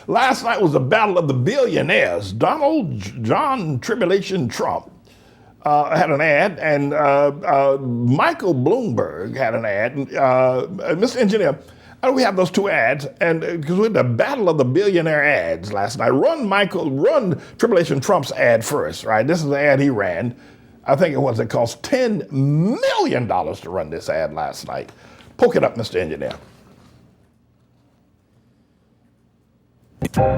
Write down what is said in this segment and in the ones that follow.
Last night was the battle of the billionaires. Donald John Tribulation Trump had an ad, and Michael Bloomberg had an ad. Mr. Engineer, how do we have those two ads? And because we had the battle of the billionaire ads last night. Run Tribulation Trump's ad first, right? This is the ad he ran. I think it cost $10 million to run this ad last night. Poke it up, Mr. Engineer.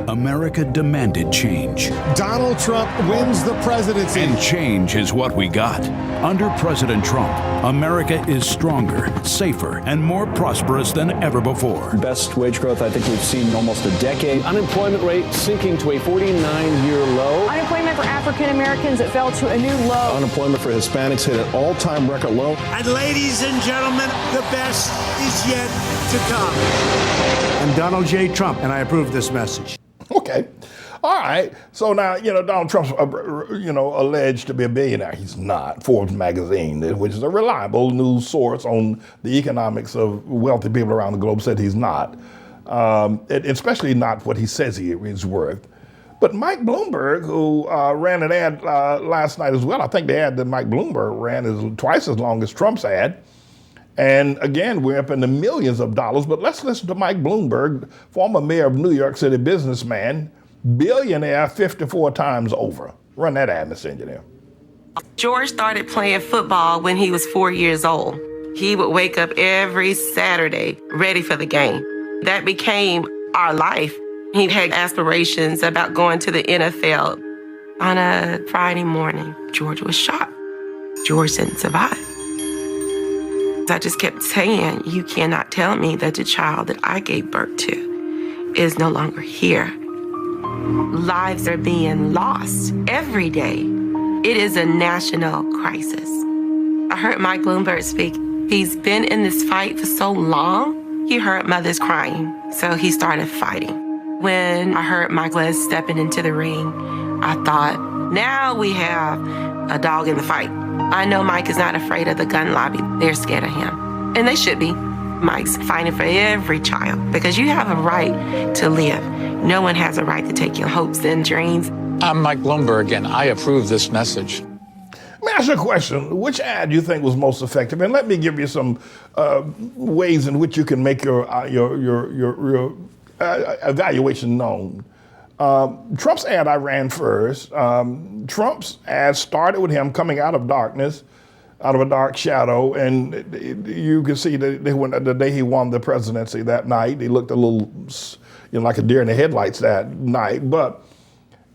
America demanded change. Donald Trump wins the presidency. And change is what we got. Under President Trump, America is stronger, safer, and more prosperous than ever before. Best wage growth I think we've seen in almost a decade. Unemployment rate sinking to a 49-year low. Unemployment for African Americans, it fell to a new low. Unemployment for Hispanics hit an all-time record low. And ladies and gentlemen, the best is yet to come. I'm Donald J. Trump, and I approve this message. Okay. All right. So now, Donald Trump's, alleged to be a billionaire. He's not. Forbes magazine, which is a reliable news source on the economics of wealthy people around the globe, said he's not. Especially not what he says he is worth. But Mike Bloomberg, who ran an ad last night as well, I think the ad that Mike Bloomberg ran is twice as long as Trump's ad. And again, we're up in the millions of dollars. But let's listen to Mike Bloomberg, former mayor of New York City, businessman, billionaire 54 times over. Run that ad, Mr. Engineer. George started playing football when he was 4 years old. He would wake up every Saturday ready for the game. That became our life. He had aspirations about going to the NFL. On a Friday morning, George was shot. George didn't survive. I just kept saying, you cannot tell me that the child that I gave birth to is no longer here. Lives are being lost every day. It is a national crisis. I heard Mike Bloomberg speak. He's been in this fight for so long, he heard mothers crying, so he started fighting. When I heard Mike was stepping into the ring, I thought, now we have a dog in the fight. I know Mike is not afraid of the gun lobby. They're scared of him. And they should be. Mike's fighting for every child because you have a right to live. No one has a right to take your hopes and dreams. I'm Mike Bloomberg, and I approve this message. Let me ask you a question. Which ad do you think was most effective? And let me give you some ways in which you can make your evaluation known. Trump's ad I ran first. Trump's ad started with him coming out of darkness, out of a dark shadow, and you can see that the day he won the presidency that night, he looked a little, like a deer in the headlights that night.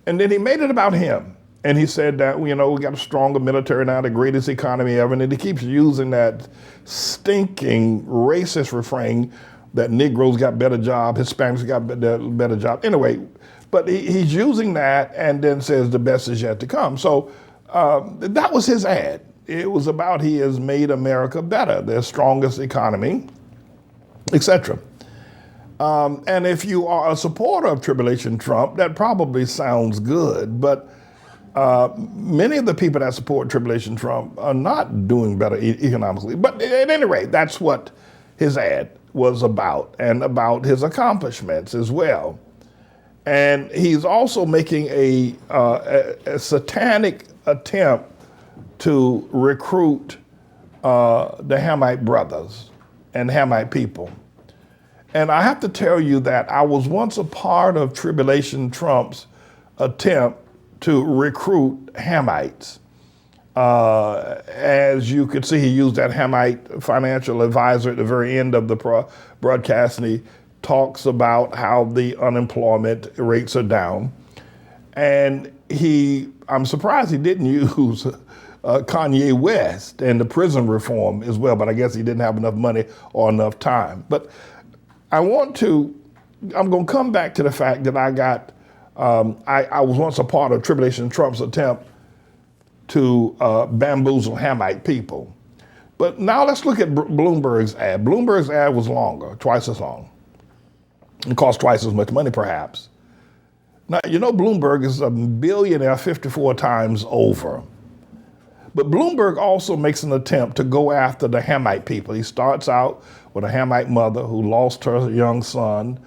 And then he made it about him, and he said that we got a stronger military now, the greatest economy ever, and he keeps using that stinking racist refrain that Negroes got better job, Hispanics got better job. Anyway. But he's using that and then says the best is yet to come. So that was his ad. It was about he has made America better, their strongest economy, etc. And if you are a supporter of Tribulation Trump, that probably sounds good. But many of the people that support Tribulation Trump are not doing better economically. But at any rate, that's what his ad was about, and about his accomplishments as well. And he's also making a satanic attempt to recruit the Hamite brothers and Hamite people. And I have to tell you that I was once a part of Tribulation Trump's attempt to recruit Hamites. As you could see, he used that Hamite financial advisor at the very end of the broadcast, and he talks about how the unemployment rates are down. And I'm surprised he didn't use Kanye West and the prison reform as well, but I guess he didn't have enough money or enough time. But I'm going to come back to the fact that I was once a part of Tribulation Trump's attempt to bamboozle Hamite people. But now let's look at Bloomberg's ad. Bloomberg's ad was longer, twice as long. It cost twice as much money, perhaps. Now, Bloomberg is a billionaire 54 times over. But Bloomberg also makes an attempt to go after the Hamite people. He starts out with a Hamite mother who lost her young son,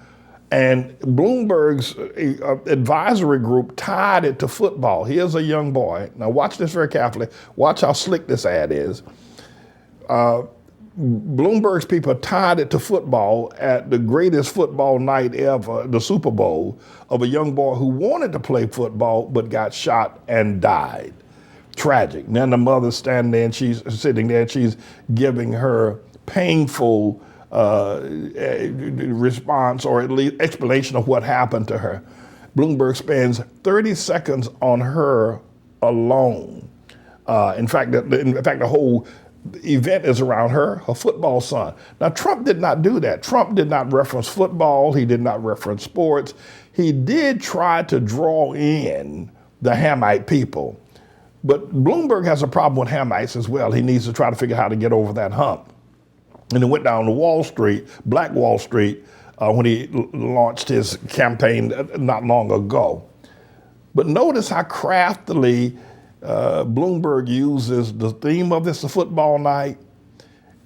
And Bloomberg's advisory group tied it to football. Here's a young boy. Now watch this very carefully. Watch how slick this ad is. Bloomberg's people tied it to football at the greatest football night ever, the Super Bowl, of a young boy who wanted to play football but got shot and died. Tragic. Then the mother's standing there and she's sitting there and she's giving her painful response, or at least explanation of what happened to her. Bloomberg spends 30 seconds on her alone. In fact, the whole event is around her football son. Now, Trump did not do that. Trump did not reference football. He did not reference sports. He did try to draw in the Hamite people. But Bloomberg has a problem with Hamites as well. He needs to try to figure out how to get over that hump. And he went down to Wall Street, Black Wall Street, when he launched his campaign not long ago. But notice how craftily Bloomberg uses the theme of this football night.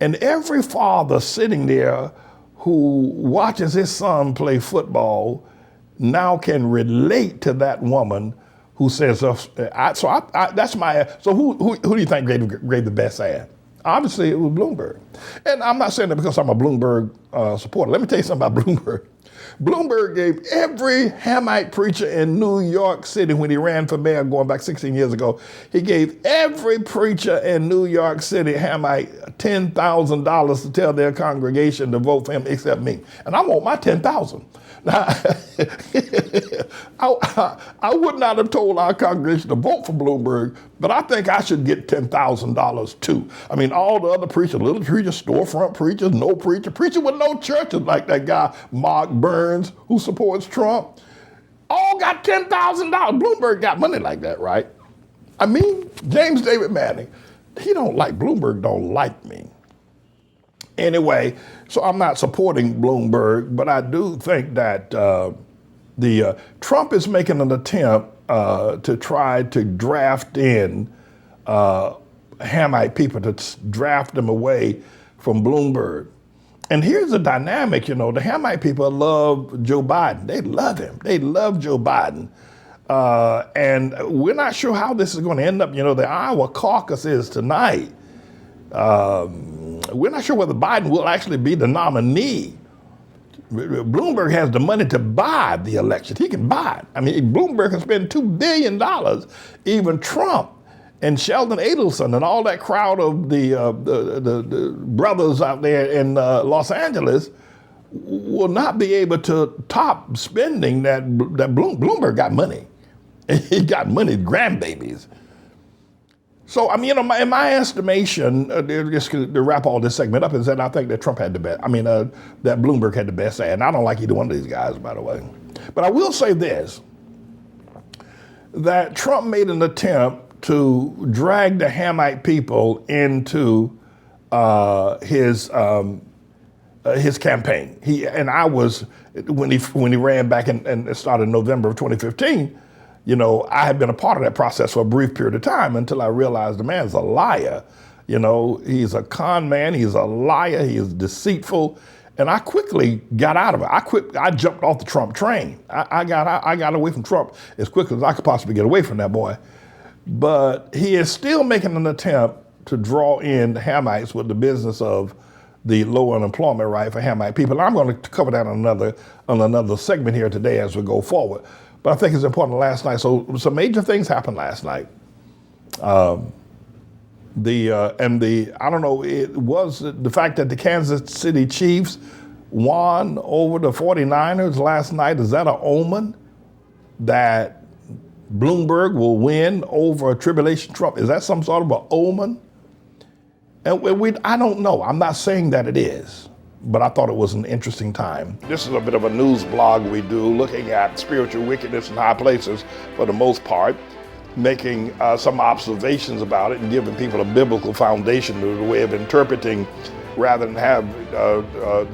And every father sitting there who watches his son play football now can relate to that woman who says, that's my, so who do you think gave the best ad? Obviously, it was Bloomberg. And I'm not saying that because I'm a Bloomberg supporter. Let me tell you something about Bloomberg. Bloomberg gave every Hamite preacher in New York City, when he ran for mayor going back 16 years ago, he gave every preacher in New York City, Hamite, $10,000 to tell their congregation to vote for him except me. And I want my $10,000. Now, I would not have told our congregation to vote for Bloomberg, but I think I should get $10,000 too. I mean, all the other preachers, little preachers, storefront preachers, no preacher, preachers with no churches, like that guy, Mark Burns, who supports Trump, all got $10,000. Bloomberg got money like that, right? I mean, James David Manning, he don't like, Bloomberg don't like me. Anyway, so I'm not supporting Bloomberg, but I do think that Trump is making an attempt to try to draft in Hamite people, to draft them away from Bloomberg. And here's the dynamic, the Hamite people love Joe Biden. They love him. They love Joe Biden. And we're not sure how this is going to end up. The Iowa caucus is tonight. We're not sure whether Biden will actually be the nominee. Bloomberg has the money to buy the election. He can buy it. I mean, Bloomberg can spend $2 billion. Even Trump and Sheldon Adelson and all that crowd of the brothers out there in Los Angeles will not be able to top spending that Bloomberg got money. He got money, grandbabies. So, I mean, in my estimation, just to wrap all this segment up, is that I think that Trump had the best, that Bloomberg had the best ad. And I don't like either one of these guys, by the way. But I will say this, that Trump made an attempt to drag the Hamite people into his campaign. When he ran back and started in November of 2015, I had been a part of that process for a brief period of time until I realized the man's a liar. He's a con man, he's a liar, he is deceitful. And I quickly got out of it. I jumped off the Trump train. I got away from Trump as quickly as I could possibly get away from that boy. But he is still making an attempt to draw in the Hamites with the business of the low unemployment rate for Hamite people. And I'm going to cover that on another segment here today as we go forward. But I think it's important last night. So some major things happened last night. I don't know, it was the fact that the Kansas City Chiefs won over the 49ers last night. Is that an omen that Bloomberg will win over Tribulation Trump? Is that some sort of an omen? And I don't know. I'm not saying that it is. But I thought it was an interesting time. This is a bit of a news blog we do, looking at spiritual wickedness in high places for the most part, making some observations about it and giving people a biblical foundation to the way of interpreting, rather than have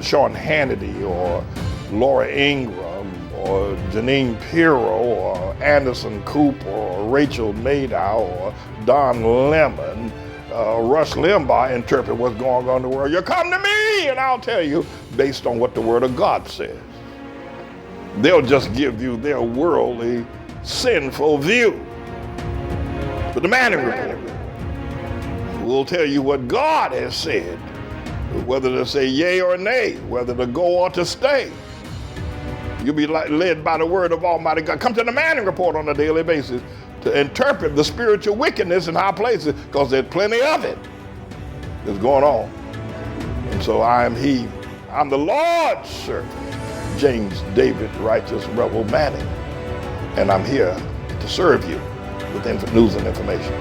Sean Hannity or Laura Ingraham or Janine Pirro or Anderson Cooper or Rachel Maddow or Don Lemon, Rush Limbaugh interpret what's going on in the world. You come to me and I'll tell you based on what the Word of God says. They'll just give you their worldly, sinful view. But the Manning Report will tell you what God has said, whether to say yea or nay, whether to go or to stay. You'll be led by the word of Almighty God. Come to the Manning Report on a daily basis to interpret the spiritual wickedness in high places, because there's plenty of it that's going on. And so I'm the Lord's servant, James David Righteous Rebel Manning, and I'm here to serve you with news and information.